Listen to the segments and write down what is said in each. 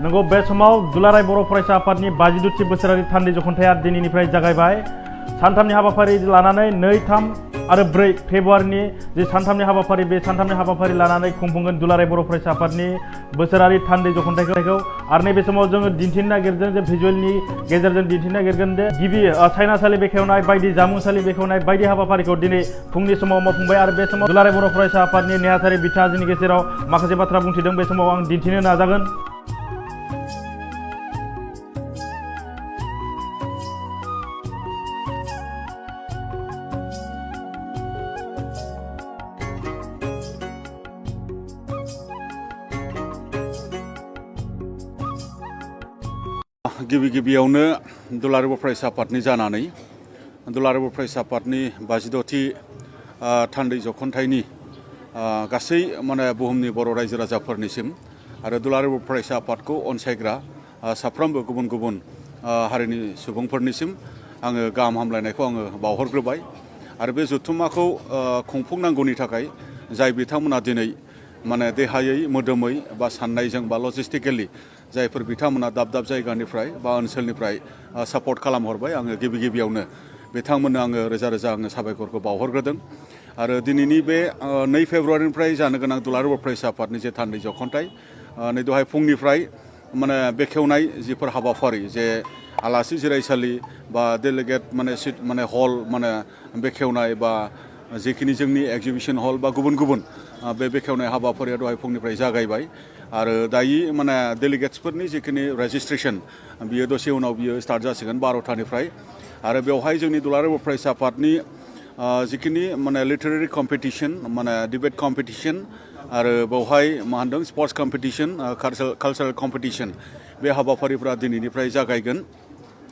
नंगौ बे समाव दुलाराय बर' फरायसा आफादनि 52थि बोसोरारि थान्दै जख'न्थाया दिनैनिफ्राय जागायबाय। सानथामनि हाबाफारि लानानै 2, 3 आरो 4 फेब्रुवारिनि जे सानथामनि हाबाफारि बे सानथामनि हाबाफारि लानानै खुंफुंगोन दुलाराय बर' फरायसा आफादनि बोसोरारि थान्दै जख'न्थायखौ। आरो नैबे समाव जोङो दिन्थिनो नागिरदों जे भिजुवेलनि गेजेरजों दिन्थिनो नागिरगोन जे गिबि सायनासालि बेखेवनाय बायदि जामुंसालि बेखेवनाय बायदि हाबाफारिखौ दिनै फुंनि समाव मावफुंबाय। आरो बे समाव दुलाराय बर' फरायसा आफादनि नेहाथारि बिथाङा जोंनि गेजेराव माखासे बाथ्रा बुंथिदों। बे समाव आं दिन्थिनो नाजागोन। गिबियावनो दुलाराय बर' फरायसा आफादनि जानानै दुलाराय बर' फरायसा आफादनि 52थि थान्दै जख'न्थायनि गासै बुहुमनि बर' रायजो राजाफोरनिसिम आरो दुलाराय बर' फरायसा आफादखौ अनसायग्रा साफ्रोमबो गुबुन गुबुन हारिनि सुबुंफोरनिसिम आङो गाहाम हामलायनायखौ आङो बावहरग्रोबाय। आरो बे जथुम्माखौ खुंफुंनांगौनि थाखाय जाय बिथांमोना दिनै देहायै मोदोमै बा साननायजों बा लजिस्टिकेलि जायफोर बिथांमोना दाब दाब जायगानिफ्राय बा ओनसोलनिफ्राय सापर्ट खालामहरबाय आङो गिबियावनो बिथांमोननो आङो रोजा रोजा आङो साबायखरखौ बावहरग्रोदों। आरो दिनैनि बे 2 फेब्रुवारिनिफ्राय जानो गोनां दुलाराय बर' फरायसा आफादनि जे थान्दै जख'न्थाय नै दहाय फुंनिफ्राय बेखेवनाय जिफोर हाबाफारि जे आलासि जिरायसालि बा डेलिगेट हल बेखेवनाय बा जिखिनि जोंनि एग्जिबिशन हल बा गुबुन गुबुन बे बेखेवनाय हाबाफारिया दहाय फुंनिफ्राय जागायबाय। आरो दायो डेलिगेट्सफोरनि जिखिनि रेजिस्ट्रेशन बियो दसे उनाव बियो स्टार्ट जासिगोन 12टानिफ्राय। आरो बेवहाय जोंनि दुलाराय बर' फरायसा आफादनि जिखिनि लिटारेरि कम्पिटिशन डिबेट कम्पिटिशन आरो बेवहाय स्पर्ट्स कम्पिटिशन कालचारेल कम्पिटिशन बे हाबाफारिफ्रा दिनैनिफ्राय जागायगोन।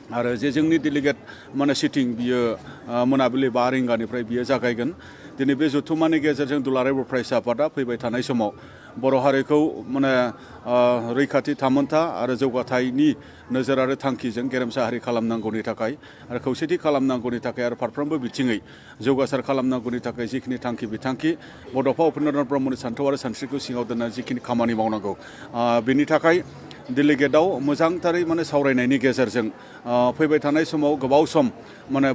आरो जे जोंनि डेलिगेट सिटिं बियो मोनाबिलि 5 रिंगानिफ्राय बियो जागायगोन। दिनै बे जथुम्मानि गेजेरजों दुलाराय बर' फरायसा आफादा फैबाय थानाय समाव बर' हारिखौ रैखाथि थामोन्था आरो जौगाथायनि नोजोर आरो थांखिजों गेरेमसा हारि खालामनांगौनि थाखाय आरो खौसेथि खालामनांगौनि थाखाय आरो फारफ्रोमबो बिथिङै जौगासार खालामनांगौनि थाखाय जिखिनि थांखि बिथांखि बड'फा उपेन्द्रनाथ ब्रह्मनि सान्थौ आरो सानस्रिखौ सिङाव दोननानै जिखिनि खामानि मावनांगौ बेनि थाखाय डेलिगेटआव मोजांथारै सावरायनायनि गेजेरजों फैबाय थानाय समाव गोबाव सम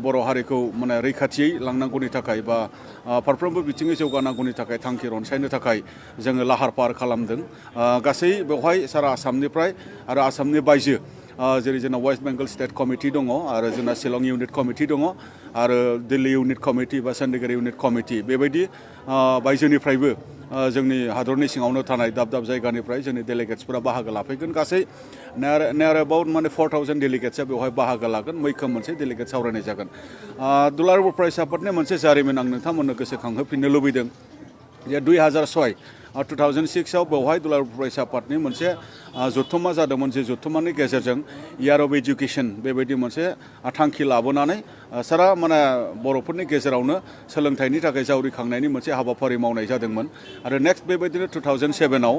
बर' हारिखौ रैखाथियै लांनांगौनि थाखाय बा फारफ्रोमबो बिथिङै जौगानांगौनि थाखाय थांखि रनसायनो थाखाय जोङो लाहार फाहार खालामदों। गासै बेवहाय सारा आसामनिफ्राय आरो आसामनि बायजो जेरै जोंना वेस्ट बेंगल स्टेट कमिटि दङ आरो जोंना शिलं इउनिट कमिटि दङ आरो दिल्ली इउनिट कमिटि बा चन्डीगढ़ इउनिट कमिटि बेबायदि बायजोनिफ्रायबो जोंनि हादरनि सिङावनो थानाय दाब दाब जायगानिफ्राय जोंनि डेलिगेट्सफोरा बाहागो लाफैगोन। गासै नियार एबाउट 4000 डेलिगेट्सआ बेवहाय बाहागो लागोन। मैखोम मोनसे डेलिगेट सावरायनाय जागोन। दुलाराय बर' फरायसा आफादनि मोनसे जारिमिन आं नोंथांमोननो गोसोखांहोफिननो लुबैदों जे 2006 2006आव बेवहाय दुलाराय बर' फरायसा आफादनि मोनसे जथुम्मा जादोंमोन। जे जथुम्मानि गेजेरजों इयार अफ एजुकेशन बेबायदि मोनसे थांखि लाबोनानै सारा बर'फोरनि गेजेरावनो सोलोंथाइनि थाखाय जावरिखांनायनि मोनसे हाबाफारि मावनाय जादोंमोन। आरो नेक्स्ट बेबायदिनो 2007आव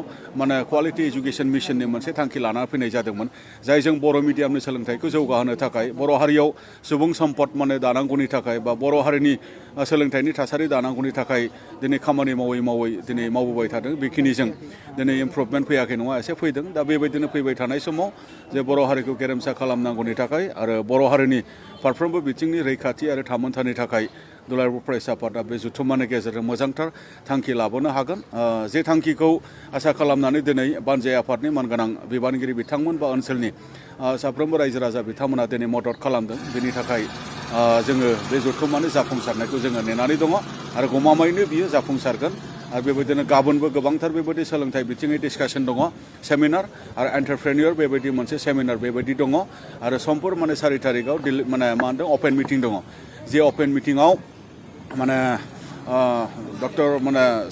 क्वालिटी एजुकेशन मिशननि मोनसे थांखि लानानै फैनाय जादोंमोन जायजों बर' मिडियामनि सोलोंथाइखौ जौगाहोनो थाखाय बर' हारियाव सुबुं सम्पद दानांगौनि थाखाय बा बर' हारिनि सोलोंथाइनि थासारि दानांगौनि थाखाय दिनै खामानि मावै मावै दिनै मावबोबाय थादों। बेखिनिजों दिनै इमप्रुभमेन्ट फैयाखै नङा एसे फैदों। दा बेबायदिनो फैबाय थानाय समाव जे बर' हारिखौ गेरेमसा खालामनांगौनि थाखाय आरो बर' हारिनि फारफ्रोमबो बिथिंनि रैखाथि आरो थामोन्थानि थाखाय दुलाराय बर' फरायसा आफादा बे जथुम्मानि गेजेरजों मोजांथार थांखि लाबोनो हागोन। जे थांखिखौ आसा खालामनानै दिनै बानजाय आफादनि मानगोनां बिबानगिरि बिथांमोन बा ओनसोलनि साफ्रोमबो रायजो राजा बिथांमोना दिनै मदद खालामदों। बेनि थाखाय जोङो बे जथुम्मानि जाफुंसारनायखौ जोङो नेनानै दङ आरो गमामायैनो बियो जाफुंसारगोन। आरो बेबायदिनो गाबोनबो गोबांथार बेबायदि सोलोंथाइ बिथिङै डिसकासन दङ सेमिनार आरो एन्टारप्रेनियर बेबायदि मोनसे सेमिनार बेबायदि दङ आरो समफोर 4 थारिखआव अपेन मिटिं दङ। जे अपेन मिटिङाव डक्टर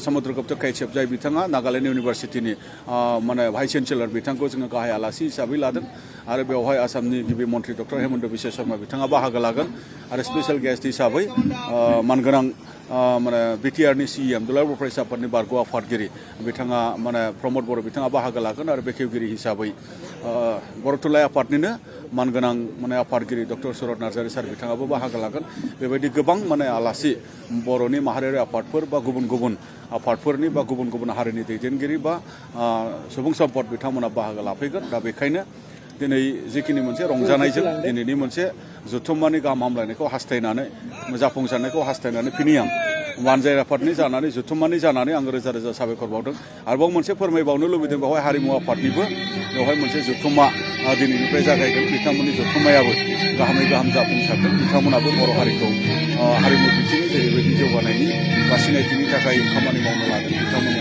समुद्रगुप्त कैचेप जाय बिथाङा नागालेण्ड इउनिभारसिटिनि भाइस चेन्सेलर बिथांखौ जोङो गाहाय आलासि हिसाबै लादों आरो बेवहाय आसामनि गिबि मन्त्रि डक्टर हेमन्त बिश्व शर्मा बिथाङा बाहागो लागोन आरो स्पेशल गेस्ट हिसाबै मानगोनां बिटिआरनि CEM दुलाराय बर' फरायसा आफादनि बारग' आफादगिरि बिथाङा प्रमद बर' बिथाङा बाहागो लागोन आरो बेखेवगिरि हिसाबै बर' थुनलाइ आफादनिनो मानगोनां माने आफादगिरि डक्टर सुरत नार्जारि सार बिथाङाबो बाहागो लागोन बेबायदि गोबां माने आलासि बर'नि माहारियारि आफादफोर बा गुबुन गुबुन आफादफोरनि बा गुबुन गुबुन हारिनि दैदेनगिरि बा सुबुं सम्पद बिथांमोना बाहागो लाफैगोन दा बेखायनो दिनै जिखिनि मोनसे रंजानायजों दिनैनि मोनसे जुथुम्मानि गाहाम हामलायनायखौ हास्थायनानै जाफुंसारनायखौ हास्थायनानै फिनि आं वानजाय आफादनि जानानै जुथुम्मानि जानानै आं रोजा रोजा साबायखर बावदों आरोबाव मोनसे फोरमायबावनो लुबैदों बेवहाय हारिमु आफादनिबो बेवहाय मोनसे जुथुम्मा दिनैनिफ्राय जागायगोन बिथांमोननि जुथुम्मायाबो गाहामै गाहाम जाफुंसारदों बिथांमोनाबो बर' हारिखौ हारिमु बिथिंनि जेरैबायदि जौगानायनि बा सिनायथिनि थाखाय खामानि मावनो लादों बिथांमोननि